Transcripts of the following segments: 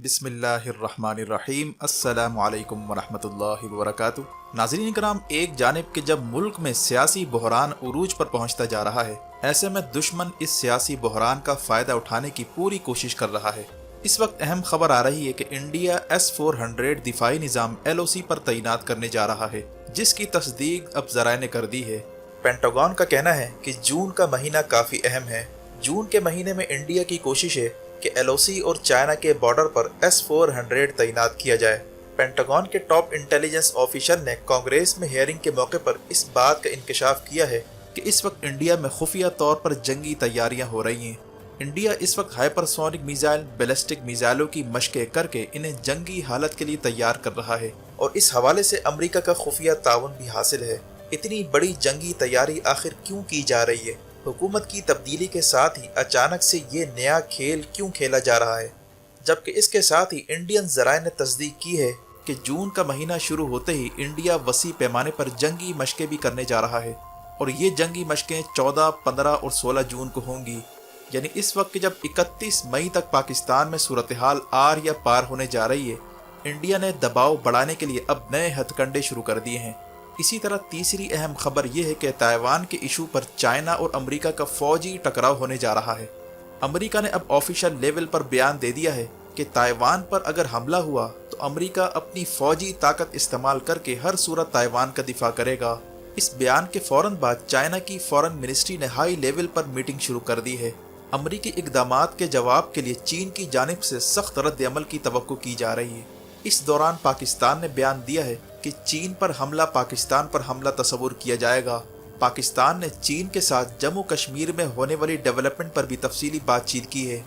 بسم اللہ الرحمن الرحیم السلام علیکم ورحمۃ اللہ وبرکاتہ۔ ناظرین کرام، ایک جانب کہ جب ملک میں سیاسی بحران عروج پر پہنچتا جا رہا ہے، ایسے میں دشمن اس سیاسی بحران کا فائدہ اٹھانے کی پوری کوشش کر رہا ہے۔ اس وقت اہم خبر آ رہی ہے کہ انڈیا S-400 دفاعی نظام LOC پر تعینات کرنے جا رہا ہے، جس کی تصدیق اب ذرائع نے کر دی ہے۔ پینٹاگون کا کہنا ہے کہ جون کا مہینہ کافی اہم ہے۔ جون کے مہینے میں انڈیا کی کوشش ہے کہ LOC اور چائنا کے بارڈر پر S-400 تعینات کیا جائے۔ پینٹاگون کے ٹاپ انٹیلیجنس آفیشل نے کانگریس میں ہیئرنگ کے موقع پر اس بات کا انکشاف کیا ہے کہ اس وقت انڈیا میں خفیہ طور پر جنگی تیاریاں ہو رہی ہیں۔ انڈیا اس وقت ہائپر سونک میزائل، بیلسٹک میزائلوں کی مشقیں کر کے انہیں جنگی حالت کے لیے تیار کر رہا ہے، اور اس حوالے سے امریکہ کا خفیہ تعاون بھی حاصل ہے۔ اتنی بڑی جنگی تیاری آخر کیوں کی جا رہی ہے؟ حکومت کی تبدیلی کے ساتھ ہی اچانک سے یہ نیا کھیل کیوں کھیلا جا رہا ہے؟ جبکہ اس کے ساتھ ہی انڈین ذرائع نے تصدیق کی ہے کہ جون کا مہینہ شروع ہوتے ہی انڈیا وسیع پیمانے پر جنگی مشقیں بھی کرنے جا رہا ہے، اور یہ جنگی مشقیں 14، 15 اور 16 جون کو ہوں گی۔ یعنی اس وقت جب 31 مئی تک پاکستان میں صورتحال آر یا پار ہونے جا رہی ہے، انڈیا نے دباؤ بڑھانے کے لیے اب نئے ہتھ کنڈے شروع کر دیے ہیں۔ اسی طرح تیسری اہم خبر یہ ہے کہ تائیوان کے ایشو پر چائنا اور امریکہ کا فوجی ٹکراؤ ہونے جا رہا ہے۔ امریکہ نے اب آفیشل لیول پر بیان دے دیا ہے کہ تائیوان پر اگر حملہ ہوا تو امریکہ اپنی فوجی طاقت استعمال کر کے ہر صورت تائیوان کا دفاع کرے گا۔ اس بیان کے فوراً بعد چائنا کی فارن منسٹری نے ہائی لیول پر میٹنگ شروع کر دی ہے۔ امریکی اقدامات کے جواب کے لیے چین کی جانب سے سخت رد عمل کی توقع کی جا رہی ہے۔ اس دوران پاکستان نے بیان دیا ہے کہ چین پر حملہ پاکستان پر حملہ تصور کیا جائے گا۔ پاکستان نے چین کے ساتھ جموں کشمیر میں ہونے والی ڈیولپمنٹ پر بھی تفصیلی بات چیت کی ہے،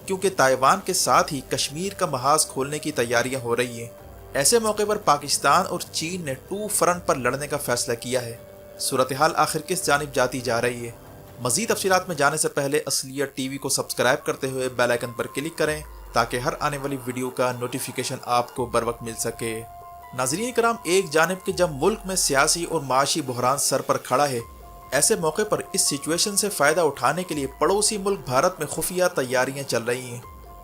کیونکہ تائیوان کے ساتھ ہی کشمیر کا محاذ کھولنے کی تیاریاں ہو رہی ہیں۔ ایسے موقع پر پاکستان اور چین نے 2 فرنٹ پر لڑنے کا فیصلہ کیا ہے۔ صورتحال آخر کس جانب جاتی جا رہی ہے؟ مزید تفصیلات میں جانے سے پہلے اصلیت ٹی وی کو سبسکرائب کرتے ہوئے بیل آئکن پر کلک کریں تاکہ ہر آنے والی ویڈیو کا نوٹیفیکیشن آپ کو بر وقت مل سکے۔ ناظرین کرام، ایک جانب کہ جب ملک میں سیاسی اور معاشی بحران سر پر کھڑا ہے، ایسے موقع پر اس سچویشن سے فائدہ اٹھانے کے لیے پڑوسی ملک بھارت میں خفیہ تیاریاں چل رہی ہیں۔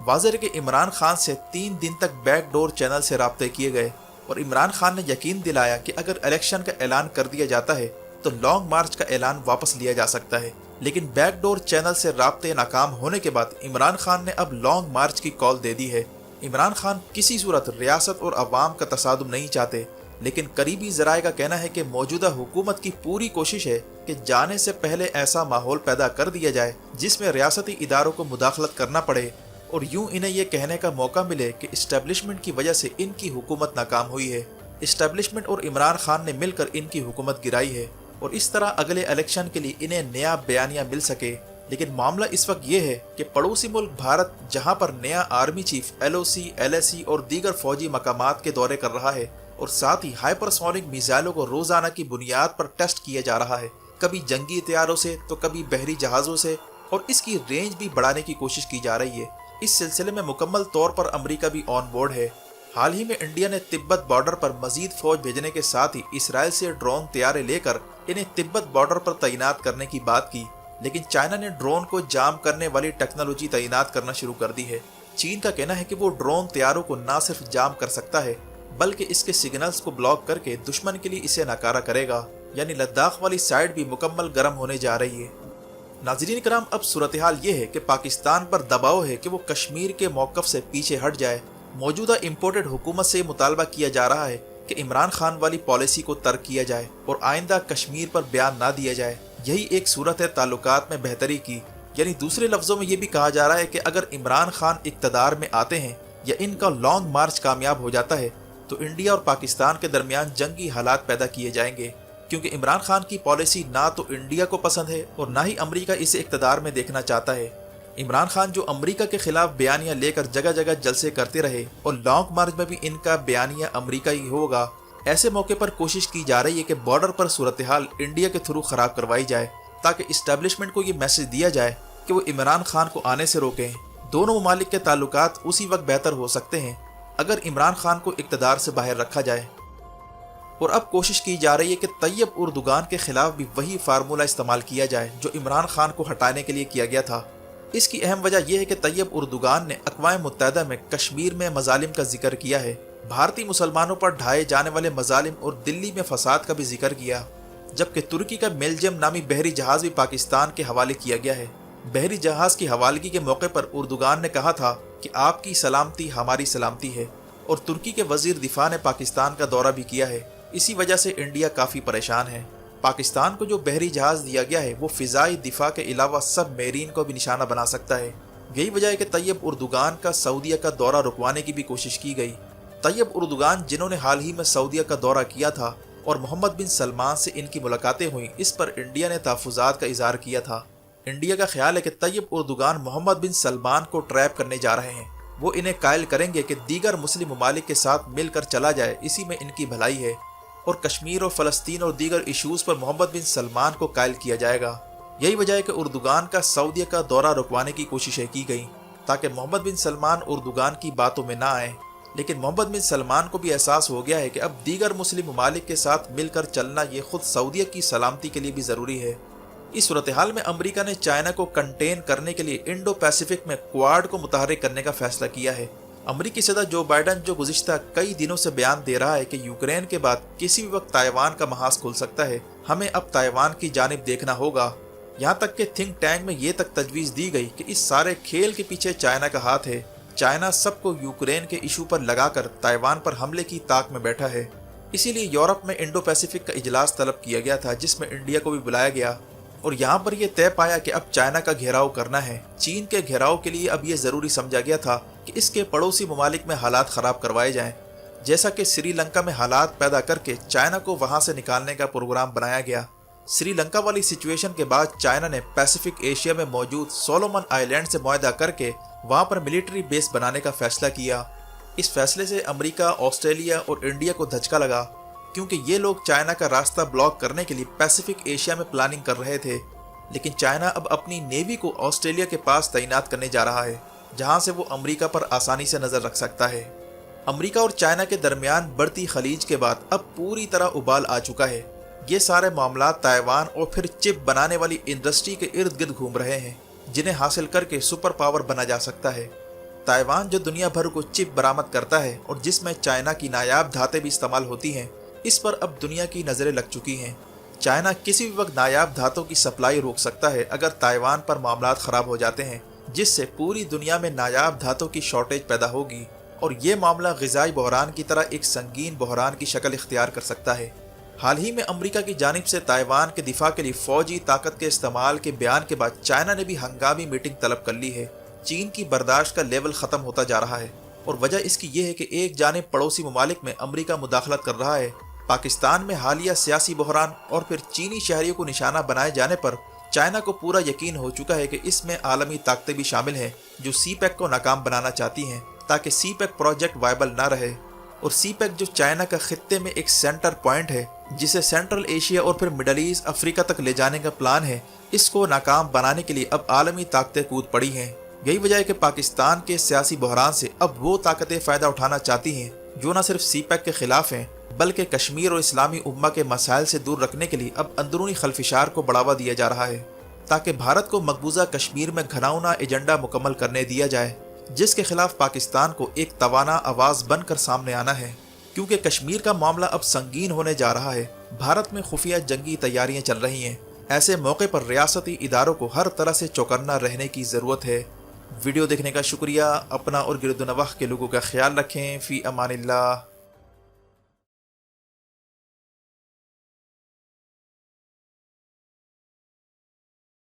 واضح ہے کہ عمران خان سے 3 دن تک بیک ڈور چینل سے رابطے کیے گئے، اور عمران خان نے یقین دلایا کہ اگر الیکشن کا اعلان کر دیا جاتا ہے تو لانگ مارچ کا اعلان واپس لیا جا سکتا ہے۔ لیکن بیک ڈور چینل سے رابطے ناکام ہونے کے بعد عمران خان نے اب لانگ مارچ کی کال دے دی ہے۔ عمران خان کسی صورت ریاست اور عوام کا تصادم نہیں چاہتے، لیکن قریبی ذرائع کا کہنا ہے کہ موجودہ حکومت کی پوری کوشش ہے کہ جانے سے پہلے ایسا ماحول پیدا کر دیا جائے جس میں ریاستی اداروں کو مداخلت کرنا پڑے، اور یوں انہیں یہ کہنے کا موقع ملے کہ اسٹیبلشمنٹ کی وجہ سے ان کی حکومت ناکام ہوئی ہے۔ اسٹیبلشمنٹ اور عمران خان نے مل کر ان کی حکومت گرائی ہے، اور اس طرح اگلے الیکشن کے لیے انہیں نیا بیانیہ مل سکے۔ لیکن معاملہ اس وقت یہ ہے کہ پڑوسی ملک بھارت جہاں پر نیا آرمی چیف LOC، LAC اور دیگر فوجی مقامات کے دورے کر رہا ہے، اور ساتھ ہی ہائپر سونک میزائلوں کو روزانہ کی بنیاد پر ٹیسٹ کیا جا رہا ہے، کبھی جنگی طیاروں سے تو کبھی بحری جہازوں سے، اور اس کی رینج بھی بڑھانے کی کوشش کی جا رہی ہے۔ اس سلسلے میں مکمل طور پر امریکہ بھی آن بورڈ ہے۔ حال ہی میں انڈیا نے تبت بارڈر پر مزید فوج بھیجنے کے ساتھ ہی اسرائیل سے ڈرون طیارے لے کر انہیں تبت بارڈر پر تعینات کرنے کی بات کی، لیکن چائنا نے ڈرون کو جام کرنے والی ٹیکنالوجی تعینات کرنا شروع کر دی ہے۔ چین کا کہنا ہے کہ وہ ڈرون طیاروں کو نہ صرف جام کر سکتا ہے بلکہ اس کے سگنلز کو بلاک کر کے دشمن کے لیے اسے ناکارہ کرے گا۔ یعنی لداخ والی سائڈ بھی مکمل گرم ہونے جا رہی ہے۔ ناظرین کرام، اب صورتحال یہ ہے کہ پاکستان پر دباؤ ہے کہ وہ کشمیر کے موقف سے پیچھے ہٹ جائے۔ موجودہ امپورٹڈ حکومت سے مطالبہ کیا جا رہا ہے کہ عمران خان والی پالیسی کو ترک کیا جائے اور آئندہ کشمیر پر بیان نہ دیا جائے۔ یہی ایک صورت ہے تعلقات میں بہتری کی۔ یعنی دوسرے لفظوں میں یہ بھی کہا جا رہا ہے کہ اگر عمران خان اقتدار میں آتے ہیں یا ان کا لانگ مارچ کامیاب ہو جاتا ہے تو انڈیا اور پاکستان کے درمیان جنگی حالات پیدا کیے جائیں گے، کیونکہ عمران خان کی پالیسی نہ تو انڈیا کو پسند ہے اور نہ ہی امریکہ اسے اقتدار میں دیکھنا چاہتا ہے۔ عمران خان جو امریکہ کے خلاف بیانیہ لے کر جگہ جگہ جلسے کرتے رہے، اور لانگ مارچ میں بھی ان کا بیانیہ امریکہ ہی ہوگا۔ ایسے موقع پر کوشش کی جا رہی ہے کہ بارڈر پر صورتحال انڈیا کے تھرو خراب کروائی جائے تاکہ اسٹیبلشمنٹ کو یہ میسج دیا جائے کہ وہ عمران خان کو آنے سے روکیں۔ دونوں ممالک کے تعلقات اسی وقت بہتر ہو سکتے ہیں اگر عمران خان کو اقتدار سے باہر رکھا جائے۔ اور اب کوشش کی جا رہی ہے کہ طیب اردوغان کے خلاف بھی وہی فارمولہ استعمال کیا جائے جو عمران خان کو ہٹانے کے لیے کیا گیا تھا۔ اس کی اہم وجہ یہ ہے کہ طیب اردوغان نے اقوام متحدہ میں کشمیر میں مظالم کا ذکر کیا ہے، بھارتی مسلمانوں پر ڈھائے جانے والے مظالم اور دلی میں فساد کا بھی ذکر کیا، جبکہ ترکی کا میلجم نامی بحری جہاز بھی پاکستان کے حوالے کیا گیا ہے۔ بحری جہاز کی حوالگی کے موقع پر اردوغان نے کہا تھا کہ آپ کی سلامتی ہماری سلامتی ہے، اور ترکی کے وزیر دفاع نے پاکستان کا دورہ بھی کیا ہے۔ اسی وجہ سے انڈیا کافی پریشان ہے۔ پاکستان کو جو بحری جہاز دیا گیا ہے وہ فضائی دفاع کے علاوہ سب میرین کو بھی نشانہ بنا سکتا ہے۔ یہی وجہ ہے کہ طیب اردوغان کا سعودیہ کا دورہ رکوانے کی بھی کوشش کی گئی۔ طیب اردوغان جنہوں نے حال ہی میں سعودیہ کا دورہ کیا تھا اور محمد بن سلمان سے ان کی ملاقاتیں ہوئیں، اس پر انڈیا نے تحفظات کا اظہار کیا تھا۔ انڈیا کا خیال ہے کہ طیب اردوغان محمد بن سلمان کو ٹریپ کرنے جا رہے ہیں، وہ انہیں قائل کریں گے کہ دیگر مسلم ممالک کے ساتھ مل کر چلا جائے، اسی میں ان کی بھلائی ہے، اور کشمیر اور فلسطین اور دیگر ایشوز پر محمد بن سلمان کو قائل کیا جائے گا۔ یہی وجہ ہے کہ اردوغان کا سعودیہ کا دورہ رکوانے کی کوششیں کی گئیں تاکہ محمد بن سلمان اردوغان کی باتوں میں نہ آئیں، لیکن محمد بن سلمان کو بھی احساس ہو گیا ہے کہ اب دیگر مسلم ممالک کے ساتھ مل کر چلنا یہ خود سعودیہ کی سلامتی کے لیے بھی ضروری ہے۔ اس صورتحال میں امریکہ نے چائنا کو کنٹین کرنے کے لیے انڈو پیسیفک میں کوآڈ کو متحرک کرنے کا فیصلہ کیا ہے۔ امریکی صدر جو بائیڈن جو گزشتہ کئی دنوں سے بیان دے رہا ہے کہ یوکرین کے بعد کسی بھی وقت تائیوان کا محاذ کھل سکتا ہے، ہمیں اب تائیوان کی جانب دیکھنا ہوگا، یہاں تک کہ تھنک ٹینک میں یہ تک تجویز دی گئی کہ اس سارے کھیل کے پیچھے چائنا کا ہاتھ ہے۔ چائنا سب کو یوکرین کے ایشو پر لگا کر تائیوان پر حملے کی طاق میں بیٹھا ہے۔ اسی لیے یورپ میں انڈو پیسیفک کا اجلاس طلب کیا گیا تھا، جس میں انڈیا کو بھی بلایا گیا، اور یہاں پر یہ طے پایا کہ اب چائنا کا گھیراؤ کرنا ہے۔ چین کے گھیراؤ کے لیے اب یہ ضروری سمجھا گیا تھا کہ اس کے پڑوسی ممالک میں حالات خراب کروائے جائیں، جیسا کہ سری لنکا میں حالات پیدا کر کے چائنا کو وہاں سے نکالنے کا پروگرام بنایا گیا۔ سری لنکا والی سچویشن کے بعد چائنا نے پیسیفک ایشیا میں موجود سولومن آئی لینڈ سے معاہدہ کر کے وہاں پر ملٹری بیس بنانے کا فیصلہ کیا۔ اس فیصلے سے امریکہ، آسٹریلیا اور انڈیا کو دھچکا لگا، کیونکہ یہ لوگ چائنا کا راستہ بلاک کرنے کے لیے پیسیفک ایشیا میں پلاننگ کر رہے تھے، لیکن چائنا اب اپنی نیوی کو آسٹریلیا کے پاس تعینات کرنے جا رہا ہے، جہاں سے وہ امریکہ پر آسانی سے نظر رکھ سکتا ہے۔ امریکہ اور چائنا کے درمیان بڑھتی خلیج کے بعد اب پوری طرح ابال آ چکا ہے۔ یہ سارے معاملات تائیوان اور پھر چپ بنانے والی انڈسٹری کے ارد گرد گھوم رہے ہیں، جنہیں حاصل کر کے سپر پاور بنا جا سکتا ہے۔ تائیوان جو دنیا بھر کو چپ برآمد کرتا ہے اور جس میں چائنا کی نایاب دھاتیں بھی استعمال ہوتی ہیں، اس پر اب دنیا کی نظریں لگ چکی ہیں۔ چائنا کسی بھی وقت نایاب دھاتوں کی سپلائی روک سکتا ہے اگر تائیوان پر معاملات خراب ہو جاتے ہیں، جس سے پوری دنیا میں نایاب دھاتوں کی شارٹیج پیدا ہوگی، اور یہ معاملہ غذائی بحران کی طرح ایک سنگین بحران کی شکل اختیار کر سکتا ہے۔ حال ہی میں امریکہ کی جانب سے تائیوان کے دفاع کے لیے فوجی طاقت کے استعمال کے بیان کے بعد چائنا نے بھی ہنگامی میٹنگ طلب کر لی ہے۔ چین کی برداشت کا لیول ختم ہوتا جا رہا ہے، اور وجہ اس کی یہ ہے کہ ایک جانب پڑوسی ممالک میں امریکہ مداخلت کر رہا ہے۔ پاکستان میں حالیہ سیاسی بحران اور پھر چینی شہریوں کو نشانہ بنائے جانے پر چائنا کو پورا یقین ہو چکا ہے کہ اس میں عالمی طاقتیں بھی شامل ہیں جو سی پیک کو ناکام بنانا چاہتی ہیں، تاکہ سی پیک پروجیکٹ وائبل نہ رہے۔ اور سی پیک جو چائنا کا خطے میں ایک سینٹر پوائنٹ ہے، جسے سینٹرل ایشیا اور پھر مڈل ایسٹ افریقہ تک لے جانے کا پلان ہے، اس کو ناکام بنانے کے لیے اب عالمی طاقتیں کود پڑی ہیں۔ یہی وجہ ہے کہ پاکستان کے سیاسی بحران سے اب وہ طاقتیں فائدہ اٹھانا چاہتی ہیں جو نہ صرف سی پیک کے خلاف ہیں، بلکہ کشمیر اور اسلامی امہ کے مسائل سے دور رکھنے کے لیے اب اندرونی خلفشار کو بڑھاوا دیا جا رہا ہے، تاکہ بھارت کو مقبوضہ کشمیر میں گھناؤنا ایجنڈا مکمل کرنے دیا جائے، جس کے خلاف پاکستان کو ایک توانا آواز بن کر سامنے آنا ہے۔ کیونکہ کشمیر کا معاملہ اب سنگین ہونے جا رہا ہے، بھارت میں خفیہ جنگی تیاریاں چل رہی ہیں، ایسے موقع پر ریاستی اداروں کو ہر طرح سے چوکنا رہنے کی ضرورت ہے۔ ویڈیو دیکھنے کا شکریہ، اپنا اور گرد و نواح کے لوگوں کا خیال رکھیں، فی امان اللہ۔